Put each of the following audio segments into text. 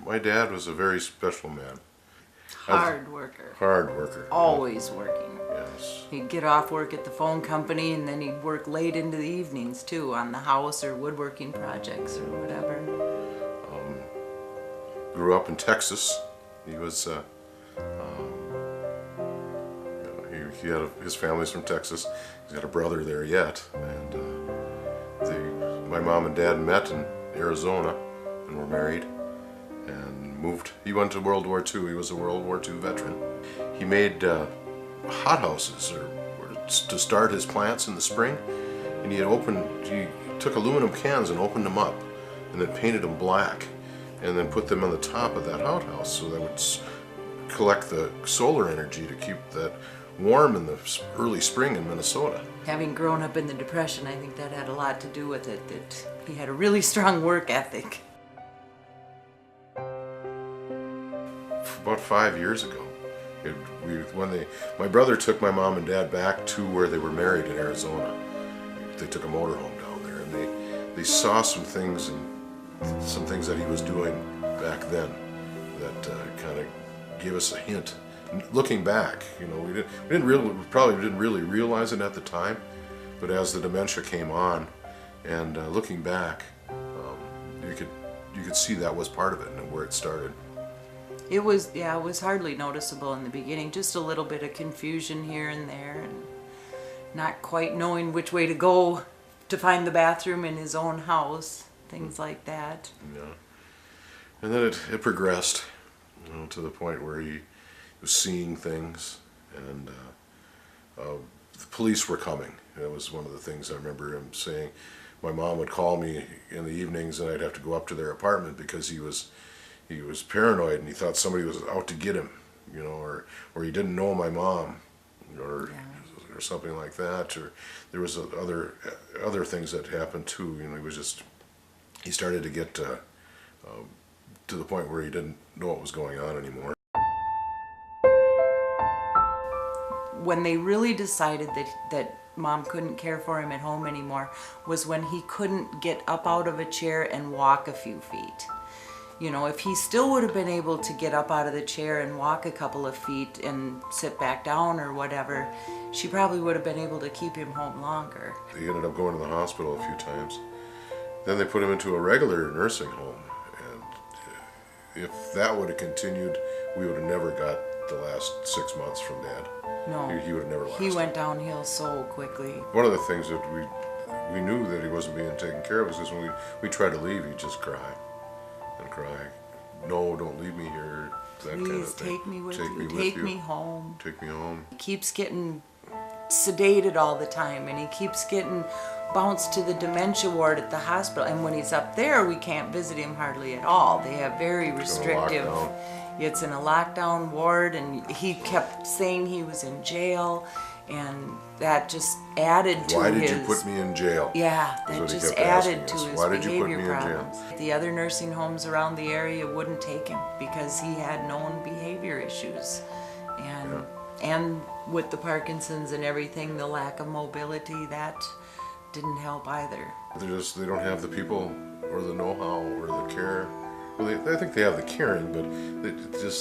My dad was a very special man. Hard worker. Hard worker. Always working. Yes. He'd get off work at the phone company and then he'd work late into the evenings too on the house or woodworking projects or whatever. Grew up in Texas. He was, he had his family's from Texas. He's got a brother there yet. And my mom and dad met in Arizona and were married and moved. He went to World War II. He was a World War II veteran. He made hothouses to start his plants in the spring. And he took aluminum cans and opened them up and then painted them black and then put them on the top of that outhouse so that would collect the solar energy to keep that warm in the early spring in Minnesota. Having grown up in the Depression, I think that had a lot to do with it, that he had a really strong work ethic. About 5 years ago, my brother took my mom and dad back to where they were married in Arizona. They took a motorhome down there, and they saw some things that he was doing back then that kind of gave us a hint. Looking back, we probably didn't really realize it at the time, but as the dementia came on, and looking back, you could see that was part of it and where it started. It was hardly noticeable in the beginning, just a little bit of confusion here and there, and not quite knowing which way to go to find the bathroom in his own house, things like that. Yeah, and then it progressed, to the point where he was seeing things, and the police were coming. That was one of the things I remember him saying. My mom would call me in the evenings, and I'd have to go up to their apartment because he was paranoid and he thought somebody was out to get him, or he didn't know my mom, or something like that. Or there was other things that happened too. He started to get to the point where he didn't know what was going on anymore. When they really decided that Mom couldn't care for him at home anymore was when he couldn't get up out of a chair and walk a few feet. If he still would have been able to get up out of the chair and walk a couple of feet and sit back down or whatever, she probably would have been able to keep him home longer. He ended up going to the hospital a few times. Then they put him into a regular nursing home, and if that would have continued, we would have never got the last 6 months from Dad. No, he would have never lasted. He went downhill so quickly. One of the things that we knew that he wasn't being taken care of was because when we tried to leave, he'd just cry and cry. No, don't leave me here. That Please, kind of thing. take me with Take you. me with Take you. me home. Take me home. He keeps getting sedated all the time, and he keeps getting bounced to the dementia ward at the hospital. And when he's up there, we can't visit him hardly at all. They have very restrictive. It's in a lockdown ward, and he kept saying he was in jail, and that just added to his... Why did you put me in jail? Yeah, that just added to his behavior problems. The other nursing homes around the area wouldn't take him because he had known behavior issues. And with the Parkinson's and everything, the lack of mobility, that didn't help either. They don't have the people or the know-how or the care. Well, I think they have the caring, but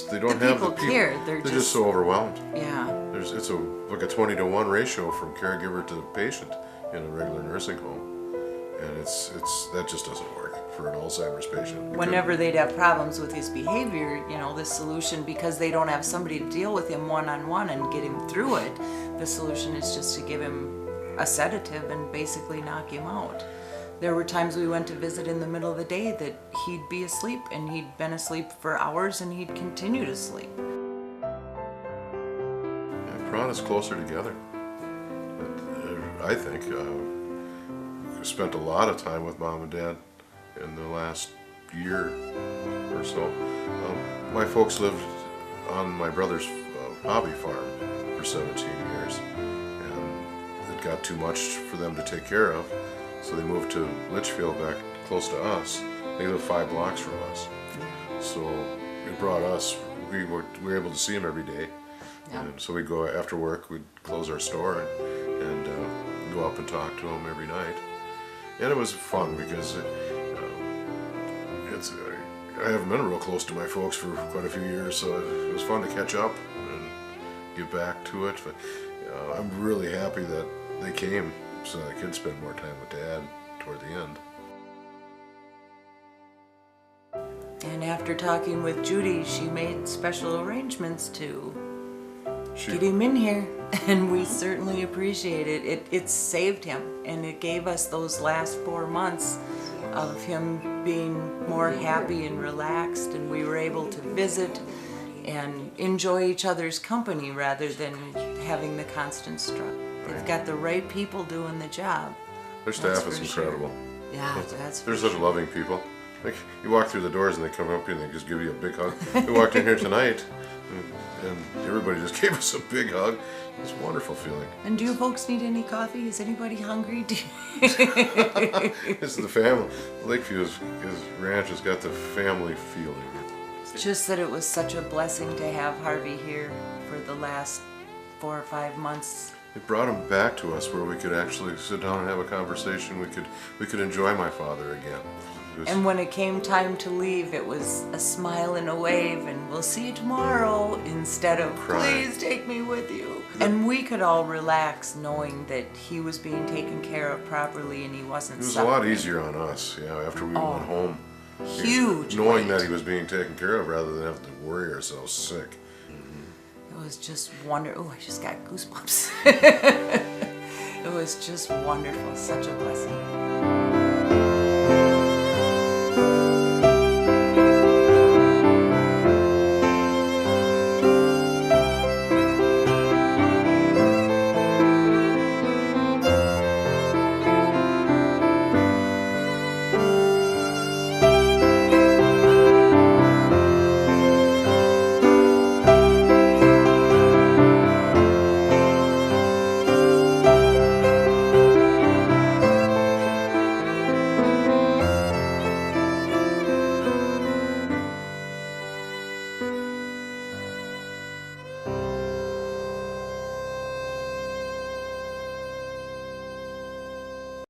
they don't have the people. Care. They're just so overwhelmed. Yeah. It's like a 20-to-1 ratio from caregiver to patient in a regular nursing home, and that just doesn't work for an Alzheimer's patient. Whenever they'd have problems with his behavior, the solution, because they don't have somebody to deal with him one-on-one and get him through it, the solution is just to give him a sedative and basically knock him out. There were times we went to visit in the middle of the day that he'd be asleep, and he'd been asleep for hours, and he'd continue to sleep. It brought us closer together. I think I spent a lot of time with Mom and Dad in the last year or so. My folks lived on my brother's hobby farm for 17 years, and it got too much for them to take care of. So they moved to Litchfield, back close to us. They live 5 blocks from us. So it brought us, we were able to see him every day. Yeah. And so we'd go after work, we'd close our store and go up and talk to him every night. And it was fun because I haven't been real close to my folks for quite a few years, so it was fun to catch up and get back to it. But I'm really happy that they came so I could spend more time with Dad toward the end. And after talking with Judy, she made special arrangements to get him in here, and we certainly appreciate it. It saved him, and it gave us those last 4 months of him being more happy and relaxed, and we were able to visit and enjoy each other's company rather than having the constant struggle. They've got the right people doing the job. Their staff is incredible. Yeah, that's They're such loving people. Like, you walk through the doors and they come up to you and they just give you a big hug. We walked in here tonight and everybody just gave us a big hug. It's a wonderful feeling. And do you folks need any coffee? Is anybody hungry? This is the family. Lakeview Ranch has got the family feeling. It's just that it was such a blessing to have Harvey here for the last 4 or 5 months. It brought him back to us where we could actually sit down and have a conversation. We could enjoy my father again. And when it came time to leave, it was a smile and a wave and we'll see you tomorrow instead of Crying. please take me with you. And we could all relax knowing that he was being taken care of properly and he wasn't It was suffering. a lot easier on us, after we went home. Huge Knowing weight. that he was being taken care of rather than having to worry ourselves sick. It was just wonderful. Oh, I just got goosebumps. It was just wonderful. Such a blessing.